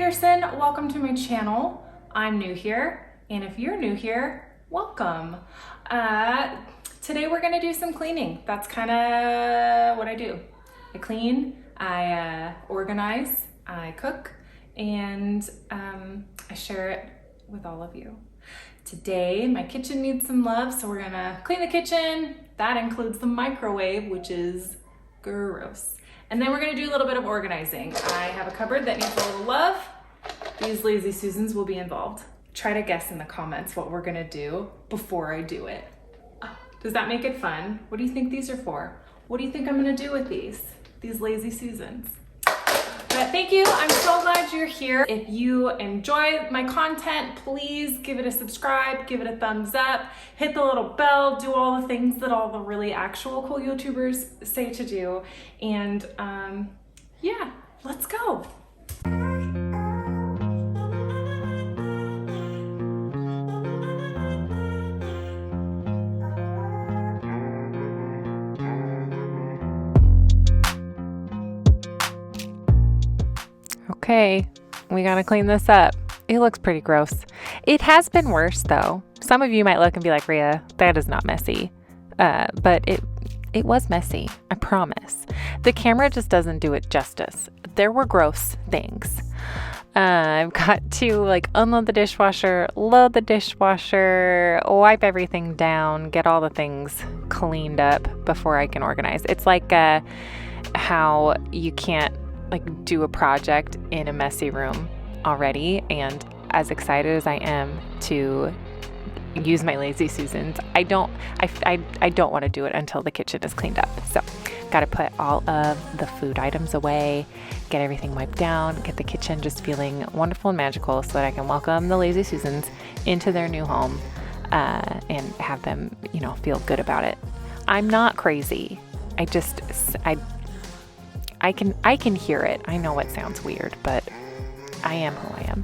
Peterson. Welcome to my channel. I'm new here, and if you're new here, welcome. Today we're gonna do some cleaning. That's kind of what I do. I clean, I organize, I cook, and I share it with all of you. Today, my kitchen needs some love, so we're gonna clean the kitchen. That includes the microwave, which is gross. And then we're gonna do a little bit of organizing. I have a cupboard that needs a little love. These Lazy Susans will be involved. Try to guess in the comments what we're gonna do before I do it. Does that make it fun? What do you think these are for? What do you think I'm gonna do with these Lazy Susans? But thank you, I'm so glad you're here. If you enjoy my content, please give it a subscribe, give it a thumbs up, hit the little bell, do all the things that all the really actual cool YouTubers say to do. And yeah, let's go. Okay, we gotta clean this up. It looks pretty gross. It has been worse though. Some of you might look and be like, Rhea, that is not messy. But it was messy, I promise. The camera just doesn't do it justice. There were gross things. I've got to unload the dishwasher, load the dishwasher, wipe everything down, get all the things cleaned up before I can organize. It's like how you can't do a project in a messy room already, and as excited as I am to use my Lazy Susans, I don't want to do it until the kitchen is cleaned up. So got to put all of the food items away, get everything wiped down, get the kitchen just feeling wonderful and magical so that I can welcome the Lazy Susans into their new home and have them, feel good about it. I'm not crazy. I can hear it. I know it sounds weird, but I am who I am.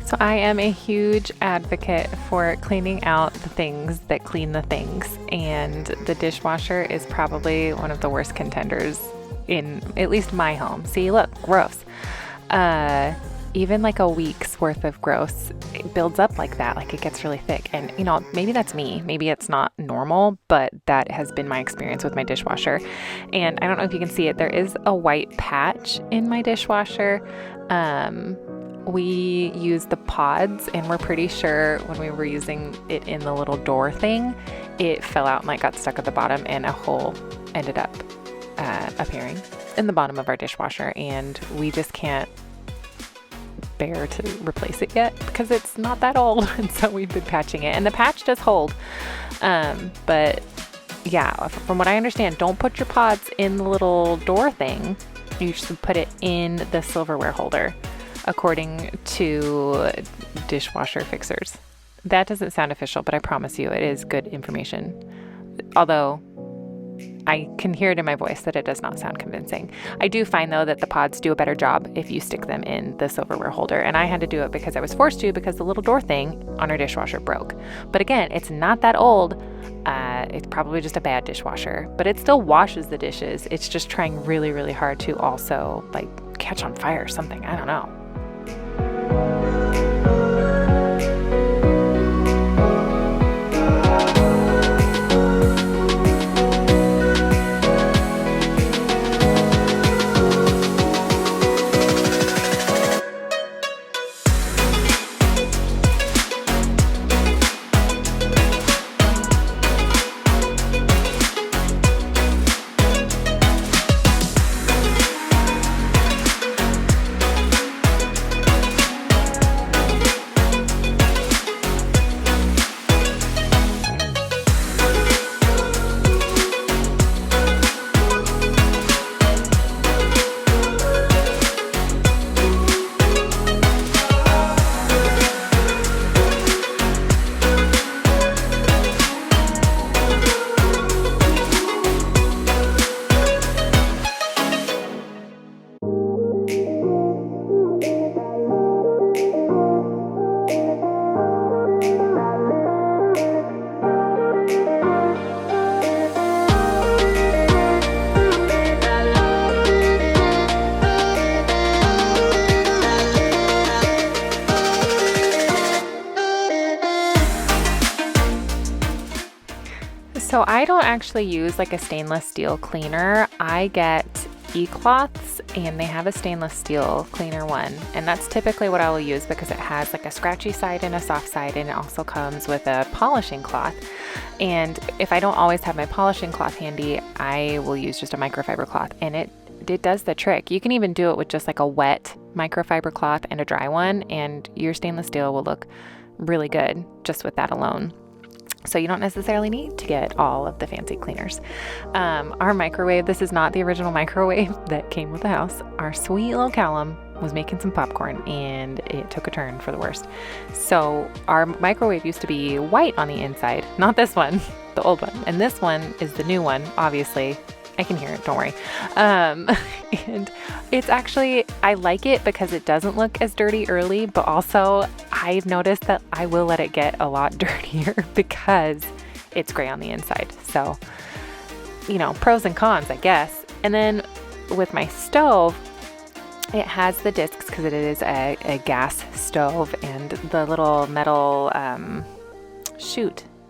So I am a huge advocate for cleaning out the things that clean the things, and the dishwasher is probably one of the worst contenders in at least my home. See, look, gross. Even a week's worth of gross, it builds up like that, it gets really thick. And maybe that's me, maybe it's not normal, but that has been my experience with my dishwasher. And I don't know if you can see it, there is a white patch in my dishwasher. We use the pods, and we're pretty sure when we were using it in the little door thing, it fell out and got stuck at the bottom, and a hole ended up appearing in the bottom of our dishwasher, and we just can't bear to replace it yet because it's not that old. And so we've been patching it, and the patch does hold. But yeah, from what I understand, don't put your pods in the little door thing. You should put it in the silverware holder, according to dishwasher fixers. That doesn't sound official, but I promise you it is good information. Although I can hear it in my voice that it does not sound convincing. I do find though that the pods do a better job if you stick them in the silverware holder, and I had to do it because I was forced to because the little door thing on our dishwasher broke. But again, it's not that old. It's probably just a bad dishwasher, but it still washes the dishes. It's just trying really, really hard to also catch on fire or something. I don't know. actually use like a stainless steel cleaner. I get eCloths and they have a stainless steel cleaner one, and that's typically what I will use because it has like a scratchy side and a soft side, and it also comes with a polishing cloth. And if I don't always have my polishing cloth handy, I will use just a microfiber cloth, and it does the trick. You can even do it with just like a wet microfiber cloth and a dry one, and your stainless steel will look really good just with that alone. So you don't necessarily need to get all of the fancy cleaners. Our microwave, this is not the original microwave that came with the house. Our sweet little Callum was making some popcorn and it took a turn for the worst. So our microwave used to be white on the inside, not this one, the old one. And this one is the new one, obviously. I can hear it, don't worry. And it's actually, I like it because it doesn't look as dirty early, but also I've noticed that I will let it get a lot dirtier because it's gray on the inside. So, you know, pros and cons, I guess. And then with my stove, it has the discs because it is a gas stove, and the little metal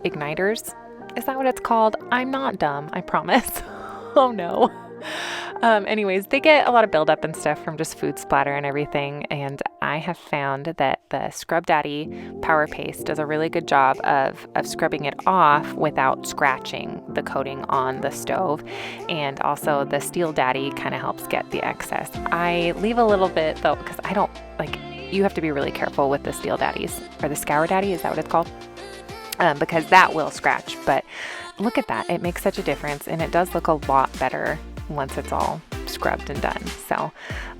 igniters. Is that what it's called? I'm not dumb, I promise. Oh no. Anyways, they get a lot of buildup and stuff from just food splatter and everything. And I have found that the Scrub Daddy Power Paste does a really good job of scrubbing it off without scratching the coating on the stove. And also the Steel Daddy kind of helps get the excess. I leave a little bit though, because I don't like, you have to be really careful with the Steel Daddies, or the Scour Daddy, is that what it's called? Because that will scratch, but look at that. It makes such a difference, and it does look a lot better once it's all scrubbed and done. So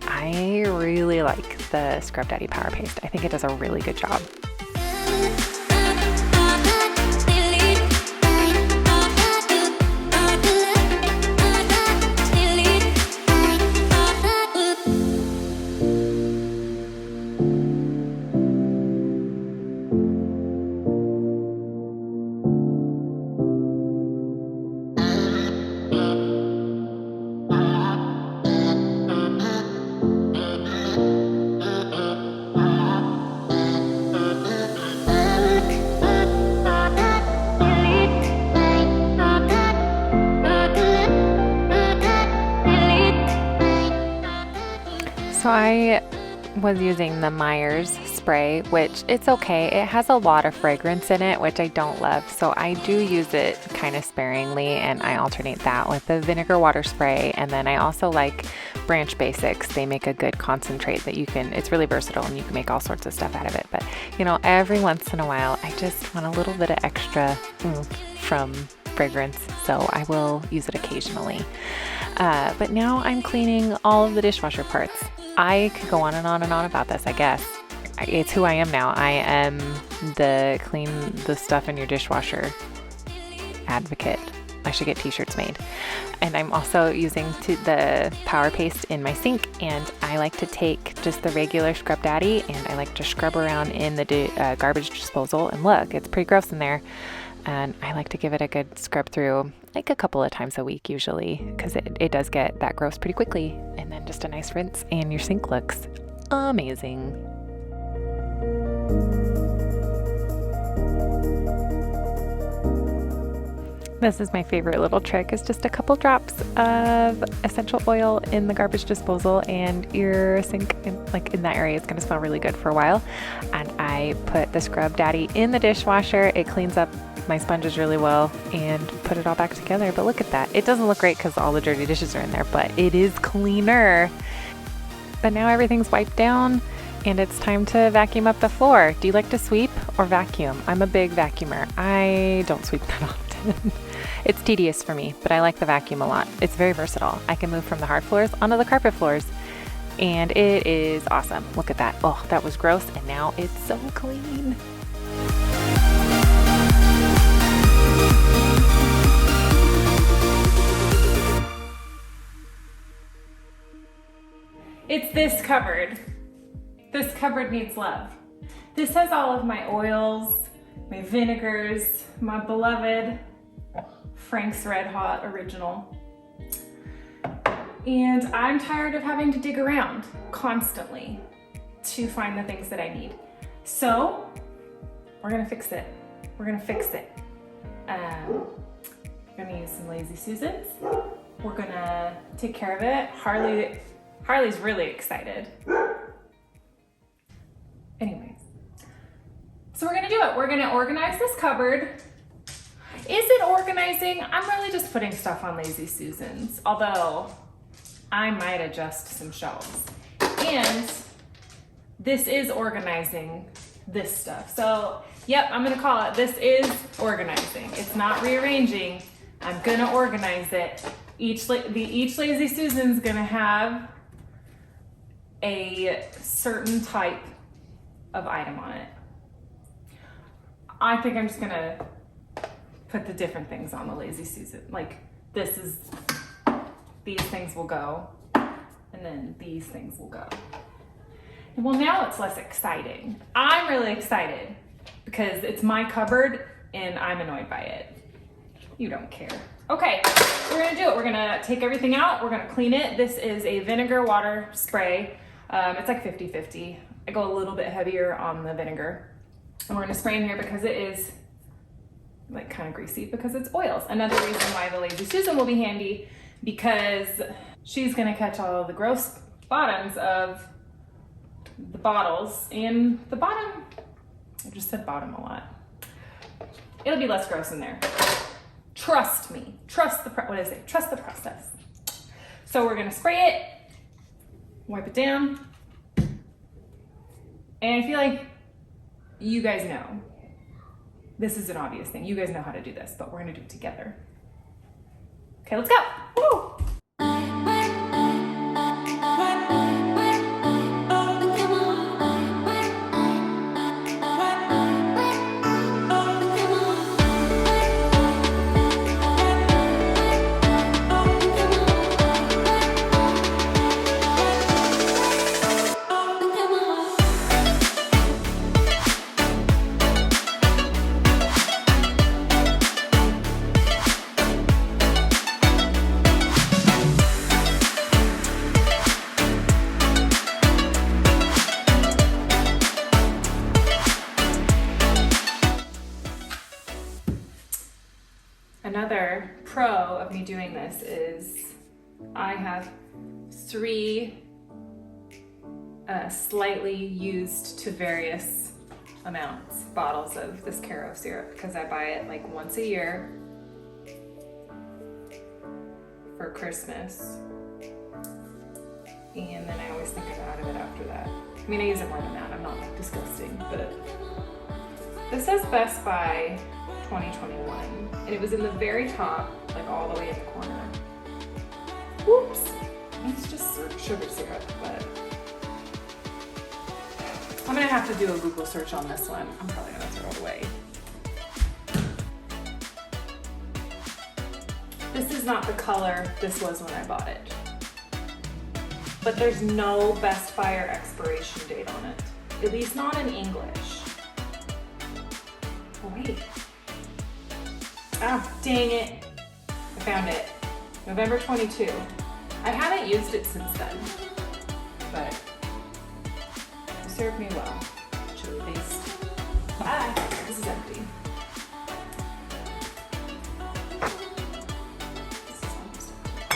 I really like the Scrub Daddy Power Paste. I think it does a really good job. So I was using the Myers spray, which it's okay. It has a lot of fragrance in it, which I don't love. So I do use it kind of sparingly, and I alternate that with the vinegar water spray. And then I also like Branch Basics. They make a good concentrate that it's really versatile and you can make all sorts of stuff out of it. But you know, every once in a while, I just want a little bit of extra from fragrance. So I will use it occasionally. But now I'm cleaning all of the dishwasher parts. I could go on and on and on about this, I guess. It's who I am now. I am the clean the stuff in your dishwasher advocate. I should get t-shirts made. And I'm also using the Power Paste in my sink, and I like to take just the regular Scrub Daddy and I like to scrub around in the garbage disposal. And look, it's pretty gross in there. And I like to give it a good scrub through like a couple of times a week usually, because it does get that gross pretty quickly. And then just a nice rinse and your sink looks amazing. This is my favorite little trick, is just a couple drops of essential oil in the garbage disposal, and your sink in that area is going to smell really good for a while. And I put the Scrub Daddy in the dishwasher. It cleans up my sponges really well and put it all back together. But look at that. It doesn't look great because all the dirty dishes are in there, but it is cleaner. But now everything's wiped down and it's time to vacuum up the floor. Do you like to sweep or vacuum? I'm a big vacuumer. I don't sweep that often. It's tedious for me, but I like the vacuum a lot. It's very versatile. I can move from the hard floors onto the carpet floors, and it is awesome. Look at that. Oh, that was gross, and now it's so clean. It's this cupboard. This cupboard needs love. This has all of my oils, my vinegars, my beloved Frank's Red Hot Original. And I'm tired of having to dig around constantly to find the things that I need. So we're gonna fix it. We're gonna fix it. We're gonna use some Lazy Susans. We're gonna take care of it. Harley's really excited. Anyways, so we're gonna do it. We're gonna organize this cupboard. Is it organizing? I'm really just putting stuff on Lazy Susans, although I might adjust some shelves. And this is organizing this stuff. So, yep, I'm gonna call it, this is organizing. It's not rearranging. I'm gonna organize it. Each Lazy Susan's gonna have a certain type of item on it. I think I'm just gonna put the different things on the Lazy Susan. Like these things will go, and then these things will go. And well, now it's less exciting. I'm really excited because it's my cupboard and I'm annoyed by it. You don't care. Okay, we're gonna do it. We're gonna take everything out. We're gonna clean it. This is a vinegar water spray. It's like 50-50. I go a little bit heavier on the vinegar. And we're gonna spray in here because it is like kind of greasy because it's oils. Another reason why the Lazy Susan will be handy, because she's gonna catch all of the gross bottoms of the bottles and the bottom. I just said bottom a lot. It'll be less gross in there. Trust me. Trust the process. So we're gonna spray it, wipe it down, and I feel like you guys know this is an obvious thing. You guys know how to do this, but we're gonna do it together. Okay, let's go. Woo! Another pro of me doing this is I have 3 slightly used to various amounts bottles of this Caro syrup because I buy it like once a year for Christmas, and then I always think I'm out of it after that. I mean, I use it more than that. I'm not like disgusting, but this says Best Buy 2021, and it was in the very top, like all the way in the corner. Whoops! It's just sugar syrup, but I'm gonna have to do a Google search on this one. I'm probably gonna throw it away. This is not the color this was when I bought it, but there's no Best Buy or expiration date on it, at least not in English. Oh wait. Oh, dang it. I found it. November 22. I haven't used it since then, but it served me well. Chili paste. Ah, this is empty. This is almost empty.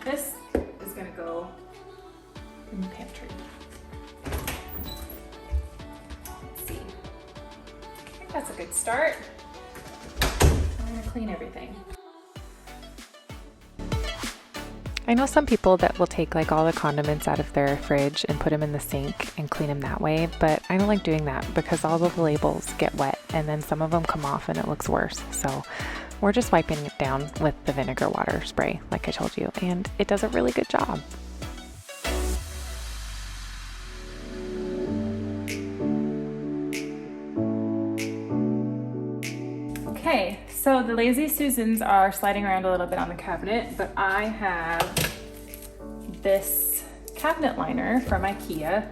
This is gonna go in the pantry. Let's see. I think that's a good start. I'm gonna clean everything. I know some people that will take like all the condiments out of their fridge and put them in the sink and clean them that way, but I don't like doing that because all of the labels get wet and then some of them come off and it looks worse. So we're just wiping it down with the vinegar water spray, like I told you, and it does a really good job. Okay, so the Lazy Susans are sliding around a little bit on the cabinet, but I have this cabinet liner from IKEA,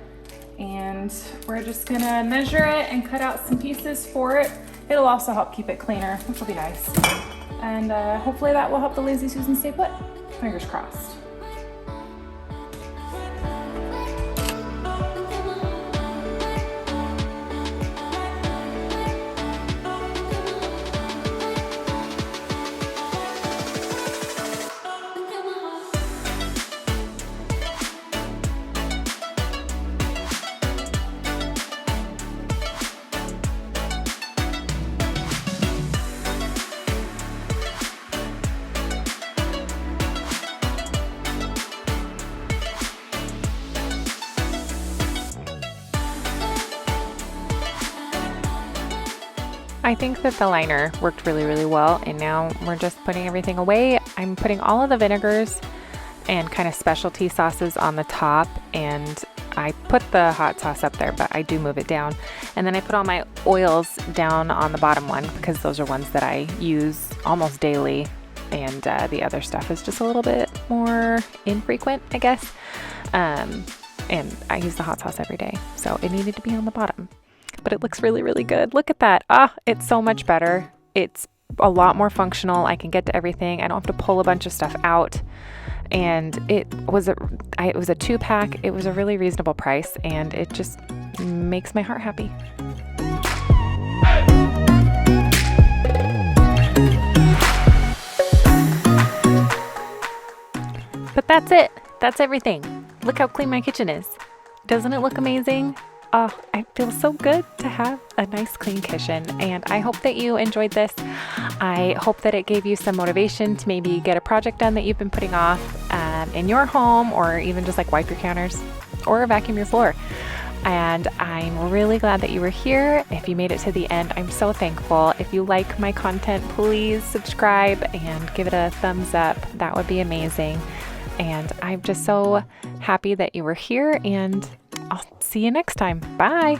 and we're just gonna measure it and cut out some pieces for it. It'll also help keep it cleaner, which will be nice. And hopefully that will help the Lazy Susan stay put. Fingers crossed. I think that the liner worked really, really well, and now we're just putting everything away. I'm putting all of the vinegars and kind of specialty sauces on the top, and I put the hot sauce up there, but I do move it down. And then I put all my oils down on the bottom one because those are ones that I use almost daily, and the other stuff is just a little bit more infrequent, I guess. And I use the hot sauce every day, so it needed to be on the bottom. But it looks really, really good. Look at that. It's so much better. It's a lot more functional. I can get to everything. I don't have to pull a bunch of stuff out. And it was a 2-pack. It was a really reasonable price, and it just makes my heart happy. But that's it. That's everything. Look how clean my kitchen is. Doesn't it look amazing? Oh, I feel so good to have a nice clean kitchen, and I hope that you enjoyed this. I hope that it gave you some motivation to maybe get a project done that you've been putting off in your home, or even just like wipe your counters or vacuum your floor. And I'm really glad that you were here. If you made it to the end, I'm so thankful. If you like my content, please subscribe and give it a thumbs up. That would be amazing. And I'm just so happy that you were here, and I'll see you next time. Bye.